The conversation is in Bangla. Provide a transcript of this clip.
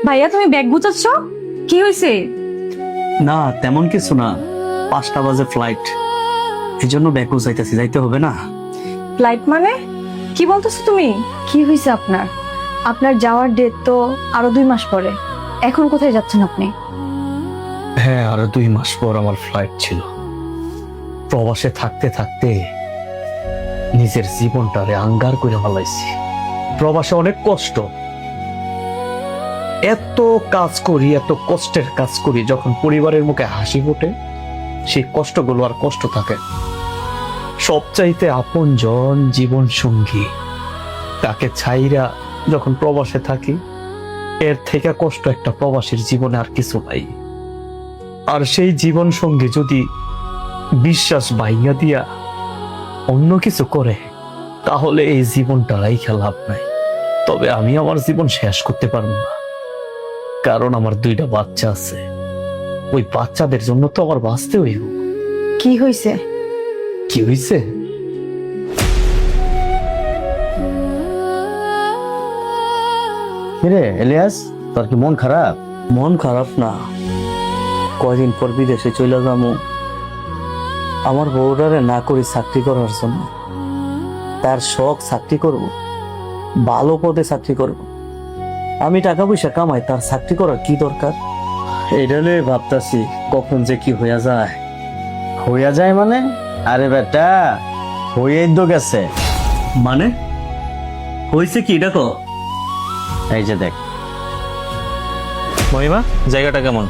ভাইয়া তুমি ব্যাগ গুছাচ্ছ? কি হয়েছে? না তেমন কিছু না, 5টা বাজে ফ্লাইট, এই জন্য ব্যাগ গুছাইতেছি। যাইতে হবে না? ফ্লাইট মানে কি বলতেছো তুমি? কি হয়েছে আপনার? আপনার যাওয়ার ডেট তো আরো 2 মাস পরে। এখন কোথায় যাচ্ছেন আপনি? হ্যাঁ, আরো 2 মাস পর আমার ফ্লাইট ছিল। প্রবাসে থাকতে থাকতে নিজের জীবনটারে আঙ্গার করে ফেলাইছি। প্রবাসে অনেক কষ্ট, এত কাজ করি, এত কষ্টের কাজ করি, যখন পরিবারের মুখে হাসি ফোটে সেই কষ্টগুলো আর কষ্ট থাকে। সবচাইতে আপনজন জীবন সঙ্গী, তাকে ছাইরা যখন প্রবাসে থাকি, এর থেকে কষ্ট একটা প্রবাসীর জীবনে আর কিছু নাই। আর সেই জীবন সঙ্গী যদি বিশ্বাস ভাইয়া দিয়া অন্য কিছু করে, তাহলে এই জীবনটা রাইখা লাভ নাই। তবে আমি আমার জীবন শেষ করতে পারবো না, কারণ আমার 2টা বাচ্চা আছে। ওই বাচ্চাদের জন্য তো আমার বাঁচতে হইব। কি হয়েছে? কি হয়েছে? কিরে এলিয়াস, তোর কি মন খারাপ? মন খারাপ না, কয়দিন পর বিদেশে চলে যাবো। আমার বউরারে না করি চাকরি করার জন্য। তার শখ চাকরি করব, ভালো পদে চাকরি করব। আমি টাকা পয়সা কামাই, তার চাকরি করার কি দরকার? এইটা নিয়ে ভাবতাছি কখন যে কি হইয়া যায়। হইয়া যায় মানে? আরে বেটা, হইয়াই তো গেছে। মানে হয়েছে কি দেখো? এই যে দেখ। মহিমা, জায়গাটা কেমন?